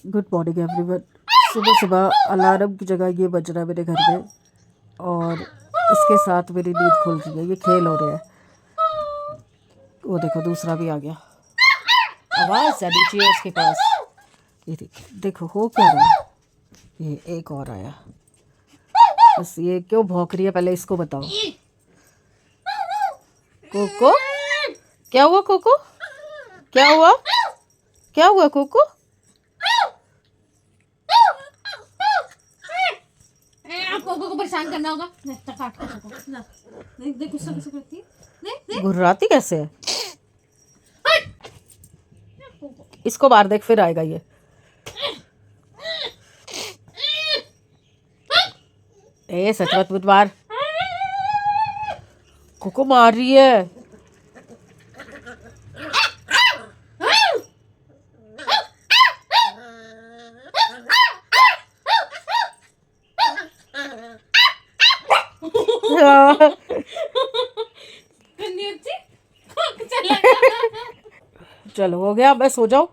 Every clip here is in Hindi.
Good morning everyone. सुबह सुबह अलार्म की जगह ये बज रहा है मेरे घर में और इसके साथ मेरी नींद खुल रही है। ये खेल हो रहे हैं। वो देखो दूसरा भी आ गया। आवाज़ है नीचे है उसके पास। ये देखो देखो हो क्या रहा है। ये एक और आया। बस ये क्यों भौंक रही है पहले इसको बताओ। कोको क्या हुआ? कोको क्या हुआ? क्या हुआ कोको? आप कोको को परेशान करना होगा। काट के देख गुस्सा गुस्सा करती है। गुर्राती कैसे है? इसको बाहर देख फिर आएगा ये। ए सच मत मार। कोको मार रही है। चलो हो गया, मैं सो जाऊं।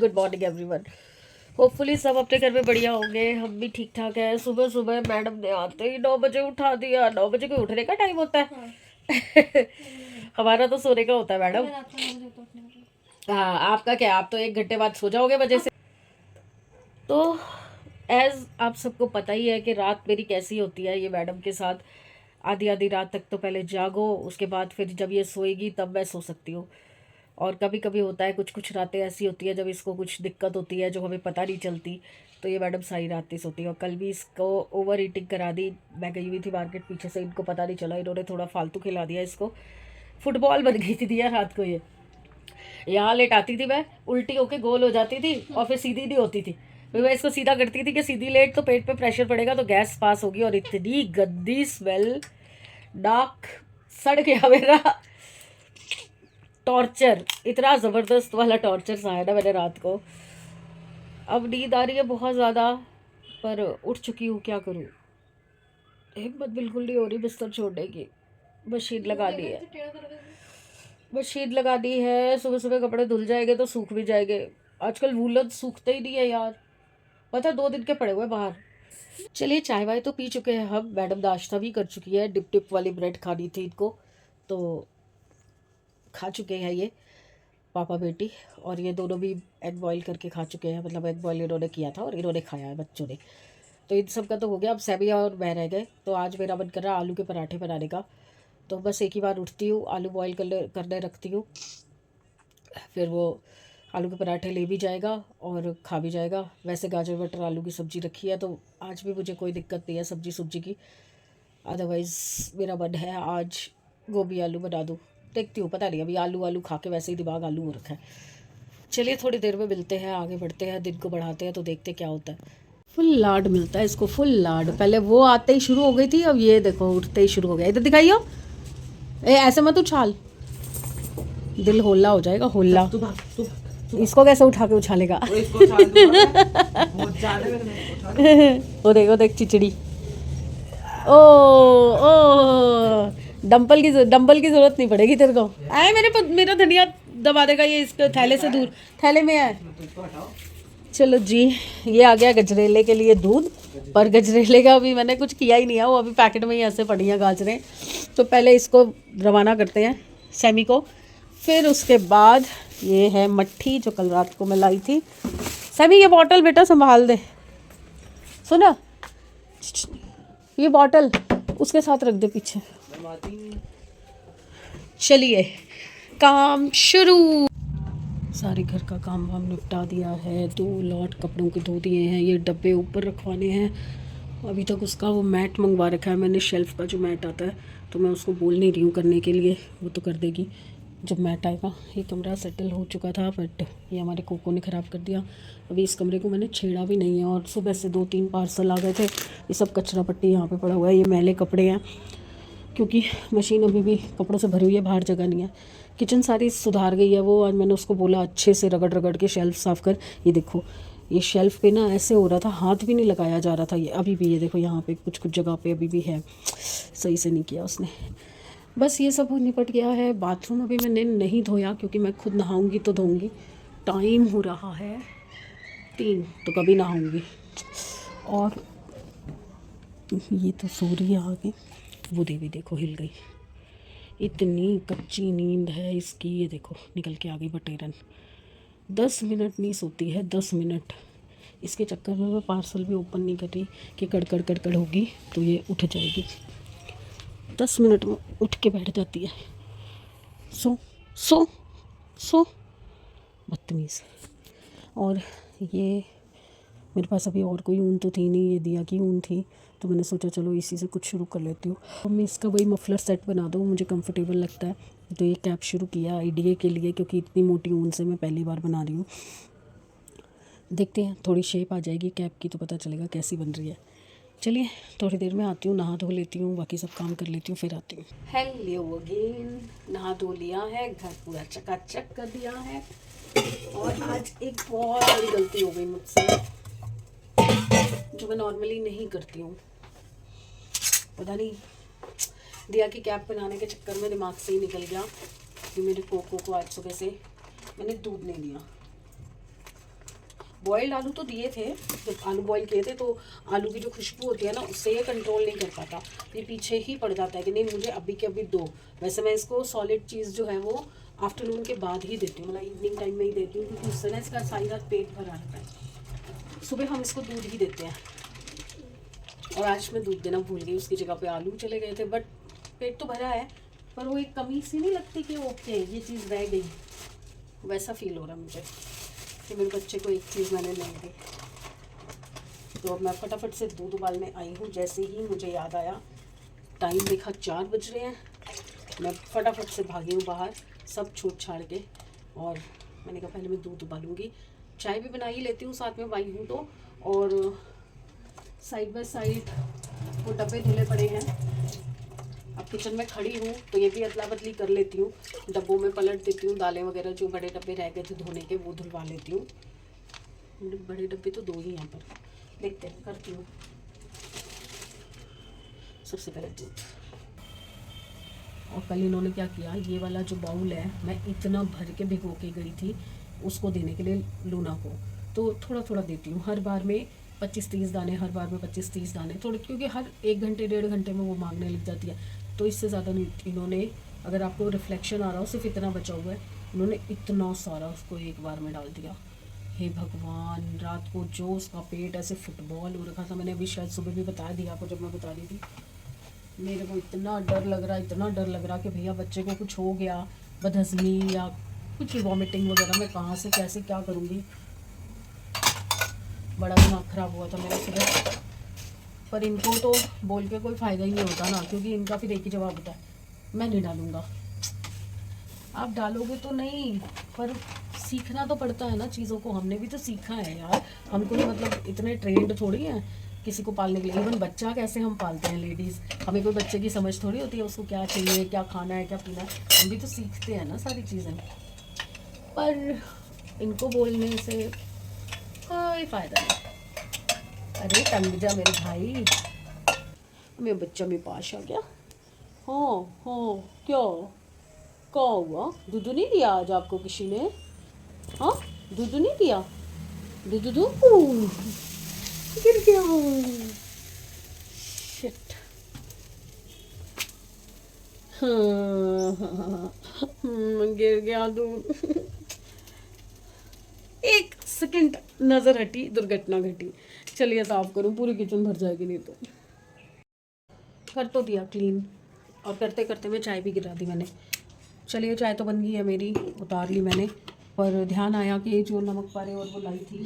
Good morning everyone. होपफुली सब अपने घर में बढ़िया होंगे। हम भी ठीक ठाक है। सुबह सुबह मैडम ने आते ही 9 बजे उठा दिया। 9 बजे कोई उठने का टाइम होता है? हमारा तो सोने का होता है मैडम। हाँ आपका क्या? आप तो 1 घंटे बाद सो जाओगे वजह से। तो एज आप सबको पता ही है कि रात मेरी कैसी होती है ये मैडम के साथ। आधी आधी रात तक तो पहले जागो, उसके बाद फिर जब ये सोएगी तब मैं सो सकती हूँ। और कभी कभी होता है कुछ कुछ रातें ऐसी होती है जब इसको कुछ दिक्कत होती है जो हमें पता नहीं चलती। तो ये मैडम सारी रातें सोती है। और कल भी इसको ओवर ईटिंग करा दी। मैं गई हुई थी मार्केट, पीछे से इनको पता नहीं चला, इन्होंने थोड़ा फालतू खिला दिया इसको। फुटबॉल बन गई थी दिया रात को ये। यहाँ लेट आती थी मैं, उल्टी होके गोल हो जाती थी और फिर सीधी नहीं होती थी। फिर मैं इसको सीधा करती थी कि सीधी लेट तो पेट पे प्रेशर पड़ेगा तो गैस पास होगी। और इतनी गंदी स्मेल, नाक सड़ गया मेरा। टॉर्चर, इतना ज़बरदस्त वाला टॉर्चर सहा ना मैंने रात को। अब नींद आ रही है बहुत ज़्यादा, पर उठ चुकी हूँ, क्या करूँ। हिम्मत बिल्कुल नहीं हो रही बिस्तर छोड़ने की। मशीन लगा दी है, मशीन लगा दी है। सुबह सुबह कपड़े धुल जाएंगे तो सूख भी जाएंगे। आजकल वूलन सूखते ही नहीं है यार। पता 2 दिन के पड़े हुए बाहर। चलिए चाय वाय तो पी चुके हैं हम। मैडम नाश्ता भी कर चुकी है। डिप टिप वाली ब्रेड खानी थी इनको तो खा चुके हैं ये पापा बेटी। और ये दोनों भी एग बॉईल करके खा चुके हैं। मतलब एग बॉईल इन्होंने किया था और इन्होंने खाया है बच्चों ने। तो इन सब का तो हो गया। अब सैबिया और मैं रह गए। तो आज मेरा मन कर रहा है आलू के पराठे बनाने का। तो बस एक ही बार उठती हूँ, आलू बॉईल करने रखती हूँ। फिर वो आलू के पराठे ले भी जाएगा और खा भी जाएगा। वैसे गाजर मटर आलू की सब्ज़ी रखी है तो आज भी मुझे कोई दिक्कत नहीं है सब्जी सुब्जी की। अदरवाइज़ मेरा मन है आज गोभी आलू बना दूँ। देखती हूँ, पता नहीं, अभी आलू आलू खा के वैसे ही दिमाग आलू हो रखा है। चलिए थोड़ी देर में मिलते हैं, आगे बढ़ते हैं, दिन को बढ़ाते हैं तो देखते क्या होता है। फुल लाड मिलता है इसको, फुल लाड। पहले वो आते ही शुरू हो गई थी, अब ये देखो उठते ही शुरू हो गया। इधर दिखाइयो। ऐसे मत उछाल, दिल होला हो जाएगा, होला। इसको कैसे उठा के उछालेगा? वो देखो देख चिचड़ी। ओ ओ डंपल की जरूरत नहीं पड़ेगी तेरे को। आए मेरा धनिया दबा देगा ये इसके थैले से दूर। थैले में है। चलो जी, ये आ गया गजरेले के लिए दूध। पर गजरेले का अभी मैंने कुछ किया ही नहीं है, वो अभी पैकेट में ही ऐसे पड़ी हैं गाजरें। तो पहले इसको रवाना करते हैं सैमी को। फिर उसके बाद ये है मट्ठी जो कल रात को मैं लाई थी। सैमी ये बॉटल बेटा संभाल दे, सुना, ये बॉटल उसके साथ रख दे पीछे। चलिए काम शुरू। सारे घर का काम वाम निपटा दिया है। 2 लॉट कपड़ों के धो दिए हैं। ये डब्बे ऊपर रखवाने हैं। अभी तक उसका वो मैट मंगवा रखा है मैंने, शेल्फ़ का जो मैट आता है। तो मैं उसको बोल नहीं रही हूँ करने के लिए, वो तो कर देगी जब मैट आएगा। ये कमरा सेटल हो चुका था बट ये हमारे कोको ने ख़राब कर दिया। अभी इस कमरे को मैंने छेड़ा भी नहीं है। और सुबह से 2-3 पार्सल आ गए थे। ये सब कचरा पट्टी यहाँ पे पड़ा हुआ है। ये मैले कपड़े हैं क्योंकि मशीन अभी भी कपड़ों से भरी हुई है, बाहर जगह नहीं है। किचन सारी सुधार गई है वो। आज मैंने उसको बोला अच्छे से रगड़ रगड़ के शेल्फ़ साफ़ कर। ये देखो ये शेल्फ़ पे ना ऐसे हो रहा था, हाथ भी नहीं लगाया जा रहा था। ये अभी भी, ये देखो यहाँ पे कुछ कुछ जगह पे अभी भी है, सही से नहीं किया उसने। बस ये सब निपट गया है। बाथरूम अभी मैंने नहीं धोया क्योंकि मैं खुद नहाऊंगी तो धोऊंगी। टाइम हो रहा है 3, तो कभी नहाऊंगी। और ये तो सो रही है आगे, वो देवी देखो हिल गई। इतनी कच्ची नींद है इसकी, ये देखो निकल के आ गई बटेरन। 10 मिनट नहीं सोती है, 10 मिनट। इसके चक्कर में मैं पार्सल भी ओपन नहीं कर रही कि कड़कड़ कड़कड़ होगी तो ये उठ जाएगी। 10 मिनट में उठ के बैठ जाती है। सो सो सो, बदतमीज़। और ये मेरे पास अभी और कोई ऊन तो थी नहीं, ये दिया की ऊन थी, तो मैंने सोचा चलो इसी से कुछ शुरू कर लेती हूँ। अब मैं इसका वही मफलर सेट बना दूँ, मुझे कंफर्टेबल लगता है। तो ये कैप शुरू किया आइडिया के लिए, क्योंकि इतनी मोटी ऊन से मैं पहली बार बना रही हूँ। देखते हैं, थोड़ी शेप आ जाएगी कैप की तो पता चलेगा कैसी बन रही है। चलिए थोड़ी देर में आती हूँ, नहा धो लेती हूँ, बाकी सब काम कर लेती हूँ, फिर आती हूँ। हेलो अगेन, नहा धो लिया है, घर पूरा चकाचक कर दिया है। और आज एक बहुत बड़ी गलती हो गई मुझसे, जो मैं नॉर्मली नहीं करती हूँ। पता नहीं, दिया की कैप बनाने के चक्कर में दिमाग से ही निकल गया कि मेरे कोको को आज सुबह से मैंने दूध नहीं दिया। बॉइल्ड आलू तो दिए थे, जब आलू बॉईल किए थे तो आलू की जो खुशबू होती है ना, उससे ये कंट्रोल नहीं कर पाता, ये पीछे ही पड़ जाता है कि नहीं मुझे अभी के अभी दो। वैसे मैं इसको सॉलिड चीज़ जो है वो आफ्टरनून के बाद ही देती हूँ, मतलब इवनिंग टाइम में ही देती हूँ, क्योंकि उससे ना इसका सारी रात पेट भरा रहता है। सुबह हम इसको दूध ही देते हैं, और आज मैं दूध देना भूल गई, उसकी जगह पे आलू चले गए थे। बट पेट तो भरा है, पर वो एक कमी सी नहीं लगती कि ओके ये चीज़ रह गई, वैसा फील हो रहा है मुझे कि मेरे बच्चे को एक चीज़ मैंने नहीं दी। तो अब मैं फटाफट से दूध उबालने आई हूँ। जैसे ही मुझे याद आया, टाइम देखा 4 बज रहे हैं, मैं फटाफट से भागी हूँ बाहर सब छोड़ छाड़ के, और मैंने कहा पहले मैं दूध उबालूँगी, चाय भी बना ही लेती हूँ साथ में आई हूँ तो। और साइड बाय साइड वो डब्बे धुले पड़े हैं। अब किचन में खड़ी हूँ तो ये भी अदला बदली कर लेती हूँ, डब्बों में पलट देती हूँ, दालें वगैरह जो बड़े डब्बे रह गए थे धोने के वो धुलवा लेती हूँ। बड़े डब्बे तो 2 ही यहाँ पर, देखते हैं करती हूँ। सबसे पहले दूध। और कल इन्होंने क्या किया, ये वाला जो बाउल है मैं इतना भर के भिगो के गई थी उसको देने के लिए लूना को, तो थोड़ा थोड़ा देती हूँ। हर बार में 25-30 दाने, हर बार में 25-30 दाने थोड़े, क्योंकि हर 1 घंटे 1.5 घंटे में वो मांगने लग जाती है, तो इससे ज़्यादा नहीं। इन्होंने, अगर आपको रिफ्लेक्शन आ रहा हो, सिर्फ इतना बचा हुआ है, इन्होंने इतना सारा उसको एक बार में डाल दिया। हे भगवान, रात को जो उसका पेट ऐसे फुटबॉल हो रखा था, मैंने अभी शायद सुबह भी बता दिया आपको जब मैं बता रही थी। मेरे को इतना डर लग रहा, इतना डर लग रहा कि भैया बच्चे को कुछ हो गया, बदहजमी या कुछ वॉमिटिंग वगैरह, मैं कहाँ से कैसे क्या करूँगी। बड़ा दिमाग ख़राब हुआ था मेरा सुबह। पर इनको तो बोल के कोई फ़ायदा ही नहीं होता ना, क्योंकि इनका फिर एक ही जवाब होता है, मैं नहीं डालूँगा। आप डालोगे तो नहीं, पर सीखना तो पड़ता है ना चीज़ों को, हमने भी तो सीखा है यार। हम कोई मतलब इतने ट्रेंड थोड़ी हैं किसी को पालने के लिए। इवन बच्चा कैसे हम पालते हैं लेडीज़, हमें कोई बच्चे की समझ थोड़ी होती है, उसको क्या चाहिए, क्या खाना है, क्या पीना है, हम भी तो सीखते हैं ना सारी चीज़ें। पर इनको बोलने से कोई फ़ायदा नहीं। अरे तंग जा मेरे भाई, मेरा बच्चा मेरे पास आ गया। हाँ हाँ, क्या क्या हुआ? दूध नहीं दिया आज आपको किसी ने? हाँ, दूध नहीं दिया? दूध गिर गया। शिट। हाँ हाँ, गिर गया दूध। 1 सेकंड नजर हटी, दुर्घटना घटी। चलिए साफ करूं, पूरी किचन भर जाएगी नहीं तो। कर तो दिया क्लीन, और करते करते मैं चाय भी गिरा दी मैंने। चलिए चाय तो बन गई है मेरी, उतार ली मैंने। पर ध्यान आया कि जो नमक पारे और वो लाई थी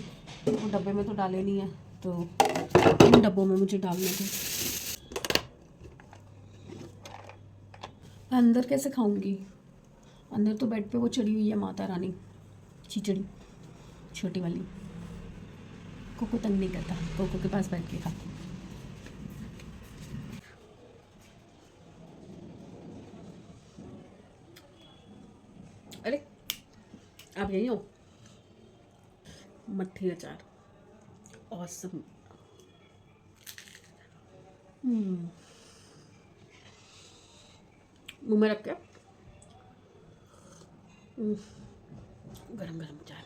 वो डब्बे में तो डाले नहीं है, तो इन डब्बों में मुझे डालने थे। अंदर कैसे खाऊंगी? अंदर तो बेड पे वो चढ़ी हुई है माता रानी, खिचड़ी छोटी वाली। कोको तंग नहीं करता, कोको के पास बैठ के खाती। अरे आप यही हो? मट्ठी अचार ऑसम। मुंह में रख के गरम गरम चाय।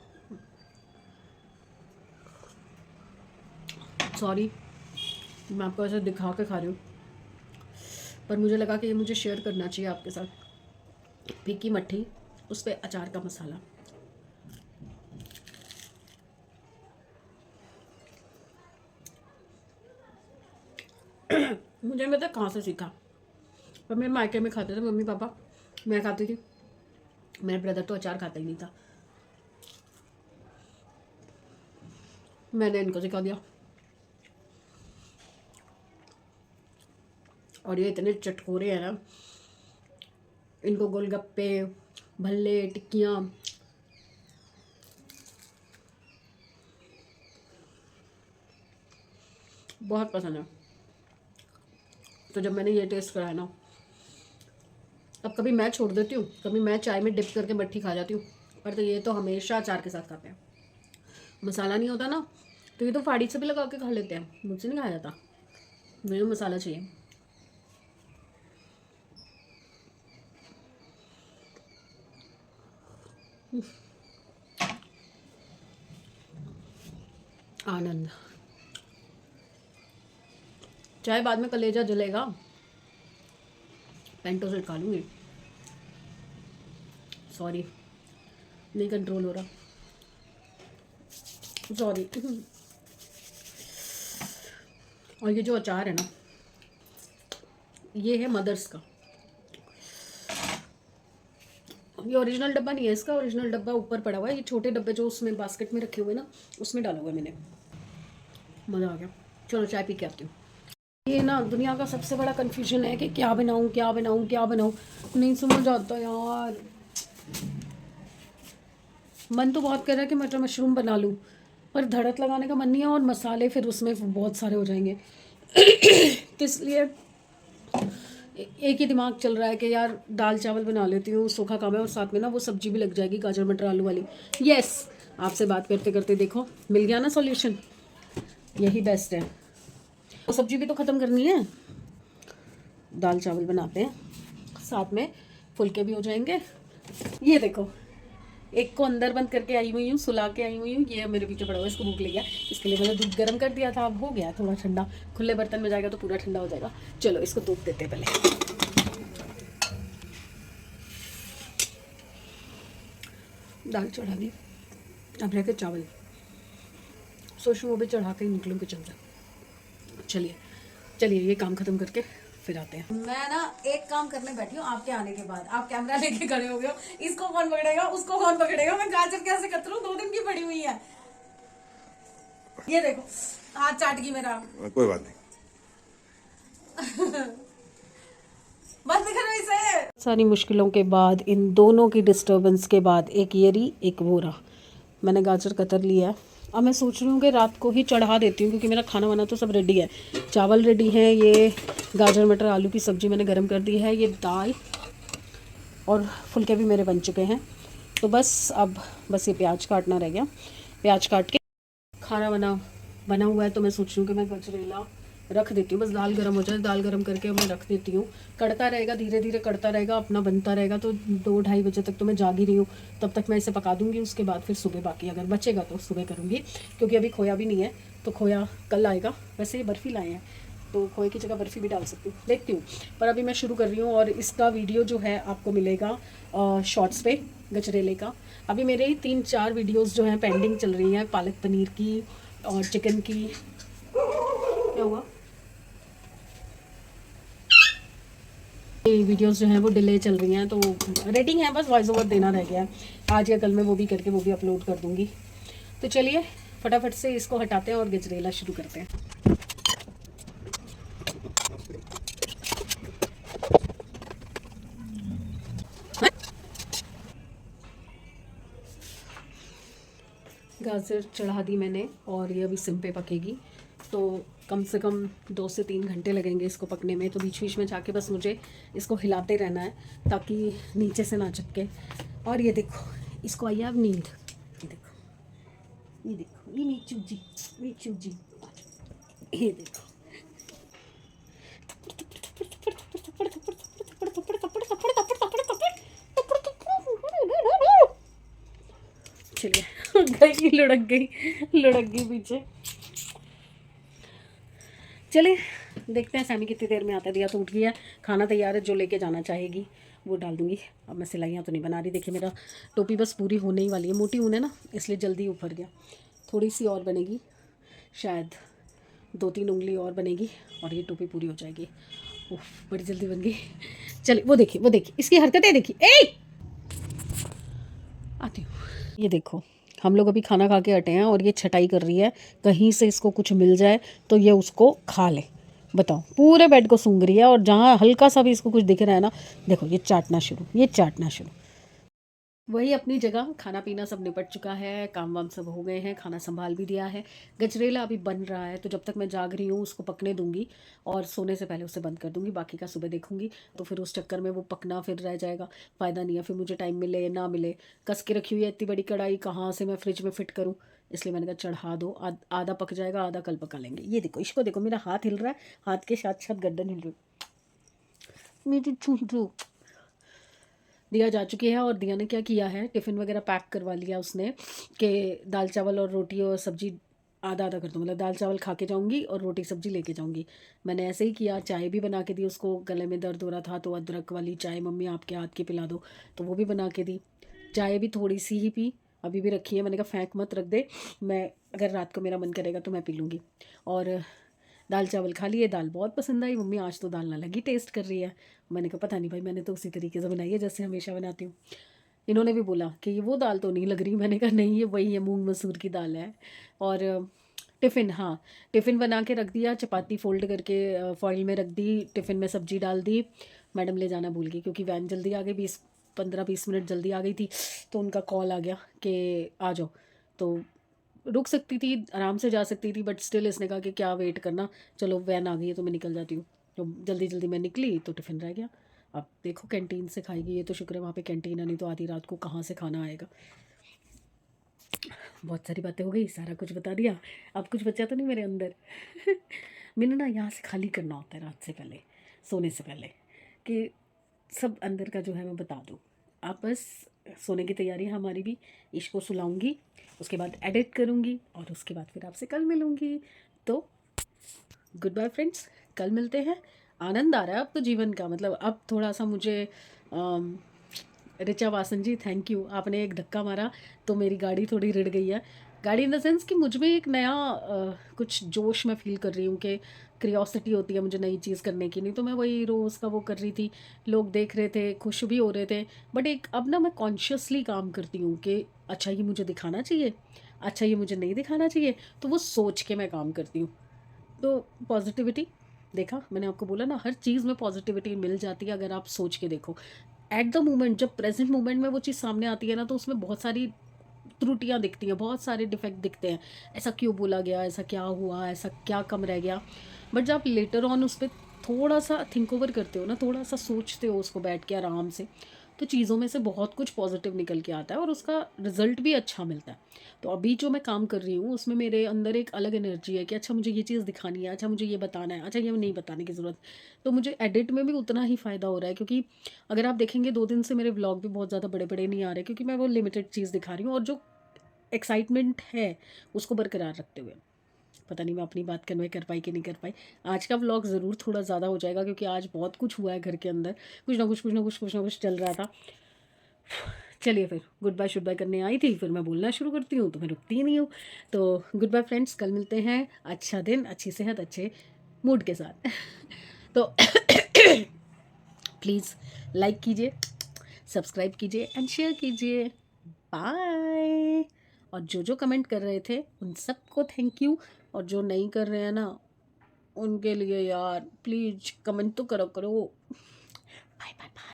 सॉरी मैं आपको ऐसे दिखा के खा रही हूँ, पर मुझे लगा कि ये मुझे शेयर करना चाहिए आपके साथ। फीकी मट्ठी, उस पर अचार का मसाला। मुझे मतलब कहाँ से सीखा, पर मेरे मायके में खाते थे मम्मी पापा, मैं खाती थी, मेरा ब्रदर तो अचार खाता ही नहीं था, मैंने इनको सिखा दिया। और ये इतने चटकोरे हैं ना, इनको गोलगप्पे, भल्ले, टिक्कियाँ बहुत पसंद है। तो जब मैंने ये टेस्ट कराया ना, अब कभी मैं छोड़ देती हूँ, कभी मैं चाय में डिप करके मट्ठी खा जाती हूँ, पर तो ये तो हमेशा अचार के साथ खाते हैं। मसाला नहीं होता ना, तो ये तो फाड़ी से भी लगा के खा लेते हैं, मुझसे नहीं खाया जाता, मुझे मसाला चाहिए। आनंद। चाहे बाद में कलेजा जलेगा, पेंटो से खा लूँगी, सॉरी नहीं कंट्रोल हो रहा, सॉरी। और ये जो अचार है ना, ये है मदर्स का, ये ओरिजिनल डब्बा नहीं है इसका, ओरिजिनल डब्बा ऊपर पड़ा हुआ है, ये छोटे डब्बे जो उसमें बास्केट में रखे हुए ना, उसमें डाला हुआ है मैंने। मज़ा आ गया। चलो चाय पी के आती हूँ। ये ना दुनिया का सबसे बड़ा कन्फ्यूजन है कि क्या बनाऊँ क्या बनाऊँ क्या बनाऊँ, नहीं समझ आता यार। मन तो बहुत कर रहा है कि मटर मशरूम बना लूँ, पर धड़क लगाने का मन नहीं है, और मसाले फिर उसमें बहुत सारे हो जाएंगे। तो इसलिए एक ही दिमाग चल रहा है कि यार दाल चावल बना लेती हूँ, सूखा काम है, और साथ में ना वो सब्जी भी लग जाएगी, गाजर मटर आलू वाली। यस, आपसे बात करते करते देखो मिल गया ना सॉल्यूशन, यही बेस्ट है। वो सब्जी भी तो ख़त्म करनी है, दाल चावल बनाते हैं, साथ में फुलके भी हो जाएंगे। ये देखो, एक को अंदर बंद करके आई हुई हूँ, सुला के आई हुई हूँ, ये मेरे पीछे पड़ा हुआ है, इसको भूख लग गया, इसके लिए मैंने दूध गर्म कर दिया था, अब हो गया थोड़ा ठंडा, खुले बर्तन में जाएगा तो पूरा ठंडा हो जाएगा। चलो इसको दूध देते हैं पहले। दाल चढ़ा दी, अब रहते चावल, सोच रही हूँ वो भी चढ़ा के ही निकलूँ किचन से। चलिए चलिए ये काम खत्म करके फिर आते हैं। मैं ना एक काम करने बैठी हूँ आपके आने के बाद, आप कैमरा लेके खड़े हो गए हो, इसको कौन पकड़ेगा उसको कौन पकड़ेगा, मैं गाजर कैसे कतरूं, 2 दिन की पड़ी हुई है। ये देखो हाथ चाट गई मेरा। कोई बात नहीं। बंद करो इसे। सारी मुश्किलों के बाद, इन दोनों की डिस्टर्बेंस के बाद, एक ये रही एक वो रहा, मैंने गाजर कतर लिया है। अब मैं सोच रही हूँ कि रात को ही चढ़ा देती हूँ, क्योंकि मेरा खाना वाना तो सब रेडी है, चावल रेडी है, ये गाजर मटर आलू की सब्ज़ी मैंने गर्म कर दी है, ये दाल और फुलके भी मेरे बन चुके हैं। तो बस अब बस ये प्याज काटना रह गया, प्याज काट के खाना बना हुआ है। तो मैं सोच रही हूँ कि मैं गजरेला रख देती हूँ, बस दाल गर्म हो जाए, दाल गर्म करके मैं रख देती हूँ, कड़ता रहेगा, धीरे धीरे कड़ता रहेगा, अपना बनता रहेगा। तो 2-2:30 बजे तक तो मैं जागी रही हूँ, तब तक मैं इसे पका दूँगी, उसके बाद फिर सुबह बाकी अगर बचेगा तो सुबह करूँगी, क्योंकि अभी खोया भी नहीं है, तो खोया कल आएगा। वैसे ये बर्फ़ी लाए हैं तो खोए की जगह बर्फ़ी भी डाल सकती हूँ, देखती हूँ। पर अभी मैं शुरू कर रही हूँ, और इसका वीडियो जो है आपको मिलेगा शॉर्ट्स पे, गजरेले का। अभी मेरे 3-4 वीडियोज़ जो हैं पेंडिंग चल रही हैं, पालक पनीर की और चिकन की। क्या हुआ? ये वीडियोस जो हैं वो डिले चल रही हैं, तो रेडी हैं, बस वॉइस ओवर देना रह गया है। आज या कल मैं वो भी करके वो भी अपलोड कर दूँगी। तो चलिए फटाफट से इसको हटाते हैं और गजरेला शुरू करते हैं। गाजर चढ़ा दी मैंने, और ये अभी सिम पे पकेगी, तो कम से कम 2 से 3 घंटे लगेंगे इसको पकने में। तो बीच बीच में जाके बस मुझे इसको हिलाते रहना है, ताकि नीचे से ना चिपके। और ये देखो, इसको आई अब नींद, ये देखो, ये देखो, ये नीचू जी, ये देखो, चलिए गई, लुढ़क गई पीछे। चलिए देखते हैं सैमी कितनी देर में आता है। दिया तो उठ गया, खाना तैयार है, जो लेके जाना चाहेगी वो डाल दूँगी। अब मैं सिलाइयाँ तो नहीं बना रही। देखिए मेरा टोपी बस पूरी होने ही वाली है, मोटी ऊन है ना इसलिए जल्दी उभर गया। थोड़ी सी और बनेगी, शायद 2-3 उंगली और बनेगी और ये टोपी पूरी हो जाएगी। उफ बड़ी जल्दी बन गई। चलिए वो देखिए इसकी हरकतें देखिए। ए आती हूँ। ये देखो हम लोग अभी खाना खा के हटे हैं और ये छटाई कर रही है, कहीं से इसको कुछ मिल जाए तो ये उसको खा ले। बताओ पूरे बेड को सूंघ रही है और जहाँ हल्का सा भी इसको कुछ दिख रहा है ना, देखो ये चाटना शुरू। वही अपनी जगह, खाना पीना सब निपट चुका है, काम वाम सब हो गए हैं, खाना संभाल भी दिया है। गजरेला अभी बन रहा है तो जब तक मैं जाग रही हूँ उसको पकने दूंगी और सोने से पहले उसे बंद कर दूंगी। बाकी का सुबह देखूंगी। तो फिर उस चक्कर में वो पकना फिर रह जाएगा, फ़ायदा नहीं है। फिर मुझे टाइम मिले ना मिले, कस के रखी हुई है इतनी बड़ी कढ़ाई, कहाँ से मैं फ्रिज में फिट करूँ। इसलिए मैंने कहा चढ़ा दो, आधा पक जाएगा, आधा कल पका लेंगे। ये देखो इसको देखो, मेरा हाथ हिल रहा है, हाथ के साथ साथ गर्दन हिल रही मेरी छू। दिया जा चुकी है और दिया ने क्या किया है, टिफ़िन वगैरह पैक करवा लिया उसने कि दाल चावल और रोटी और सब्जी आधा आधा कर दूँ, मतलब दाल चावल खा के जाऊँगी और रोटी सब्जी लेके जाऊँगी। मैंने ऐसे ही किया, चाय भी बना के दी उसको, गले में दर्द हो रहा था तो अदरक वाली चाय मम्मी आपके हाथ की पिला दो, तो वो भी बना के दी। चाय भी थोड़ी सी ही पी, अभी भी रखी है। मैंने कहा फेंक मत, रख दे, मैं अगर रात को मेरा मन करेगा तो मैं पी लूँगी। और दाल चावल खा लिए, दाल बहुत पसंद आई, मम्मी आज तो दाल अलग ही टेस्ट कर रही है। मैंने कहा पता नहीं भाई, मैंने तो उसी तरीके से बनाई है जैसे हमेशा बनाती हूँ। इन्होंने भी बोला कि ये वो दाल तो नहीं लग रही। मैंने कहा नहीं, ये वही है, मूंग मसूर की दाल है। और टिफ़िन, हाँ टिफ़िन बना के रख दिया, चपाती फोल्ड करके फॉइल में रख दी, टिफ़िन में सब्जी डाल दी। मैडम ले जाना भूल गई क्योंकि वैन जल्दी आ गई, 15-20 मिनट जल्दी आ गई थी, तो उनका कॉल आ गया कि आ जाओ। तो रुक सकती थी, आराम से जा सकती थी, बट स्टिल इसने कहा कि क्या वेट करना, चलो वैन आ गई है तो मैं निकल जाती हूँ। तो जल्दी जल्दी मैं निकली तो टिफ़िन रह गया। अब देखो कैंटीन से खाएगी, ये तो शुक्र है वहाँ पे कैंटीन है, नहीं तो आधी रात को कहाँ से खाना आएगा। बहुत सारी बातें हो गई, सारा कुछ बता दिया, अब कुछ बचा तो नहीं मेरे अंदर। मैंने ना यहाँ से खाली करना होता है रात से पहले, सोने से पहले, कि सब अंदर का जो है मैं बता दूँ। आप बस, सोने की तैयारी है हमारी भी, इसको सुलाऊंगी, उसके बाद एडिट करूंगी और उसके बाद फिर आपसे कल मिलूंगी। तो गुड बाय फ्रेंड्स, कल मिलते हैं। आनंद आ रहा है अब तो जीवन का, मतलब अब थोड़ा सा मुझे ऋचा वासन जी थैंक यू, आपने एक धक्का मारा तो मेरी गाड़ी थोड़ी रिड़ गई है। गाड़ी इन द सेंस कि मुझ में एक नया कुछ जोश मैं फील कर रही हूँ कि क्रियोसिटी होती है मुझे नई चीज़ करने की। नहीं तो मैं वही रोज़ का वो कर रही थी, लोग देख रहे थे, खुश भी हो रहे थे, बट एक अब ना मैं कॉन्शियसली काम करती हूँ कि अच्छा ये मुझे दिखाना चाहिए, अच्छा ये मुझे नहीं दिखाना चाहिए, तो वो सोच के मैं काम करती हूँ। तो पॉजिटिविटी, देखा मैंने आपको बोला ना, हर चीज़ में पॉजिटिविटी मिल जाती है अगर आप सोच के देखो। एट द मोमेंट, जब प्रेजेंट मोमेंट में वो चीज़ सामने आती है ना, तो उसमें बहुत सारी त्रुटियां दिखती हैं, बहुत सारे डिफेक्ट दिखते हैं, ऐसा क्यों बोला गया, ऐसा क्या हुआ, ऐसा क्या कम रह गया। बट जब आप लेटर ऑन उस पर थोड़ा सा थिंक ओवर करते हो ना, थोड़ा सा सोचते हो उसको बैठ के आराम से, तो चीज़ों में से बहुत कुछ पॉजिटिव निकल के आता है और उसका रिजल्ट भी अच्छा मिलता है। तो अभी जो मैं काम कर रही हूँ उसमें मेरे अंदर एक अलग एनर्जी है कि अच्छा मुझे ये चीज़ दिखानी है, अच्छा मुझे ये बताना है, अच्छा ये नहीं बताने की ज़रूरत। तो मुझे एडिट में भी उतना ही फ़ायदा हो रहा है, क्योंकि अगर आप देखेंगे 2 दिन से मेरे व्लॉग भी बहुत ज़्यादा बड़े बड़े नहीं आ रहे, क्योंकि मैं वो लिमिटेड चीज़ दिखा रही हूँ और जो एक्साइटमेंट है उसको बरकरार रखते हुए। पता नहीं मैं अपनी बात कन्वे कर पाई कि नहीं कर पाई। आज का व्लॉग ज़रूर थोड़ा ज़्यादा हो जाएगा क्योंकि आज बहुत कुछ हुआ है घर के अंदर, कुछ ना कुछ चल रहा था। चलिए फिर गुड बाय शुड बाय करने आई थी, फिर मैं बोलना शुरू करती हूँ तो मैं रुकती ही नहीं हूँ। तो गुड बाय फ्रेंड्स, कल मिलते हैं, अच्छा दिन, अच्छी सेहत, अच्छे मूड के साथ। तो प्लीज़ लाइक कीजिए, सब्सक्राइब कीजिए एंड शेयर कीजिए। बाय। और जो जो कमेंट कर रहे थे उन सबको थैंक यू, और जो नहीं कर रहे हैं ना उनके लिए यार प्लीज़ कमेंट तो करो। Bye bye bye.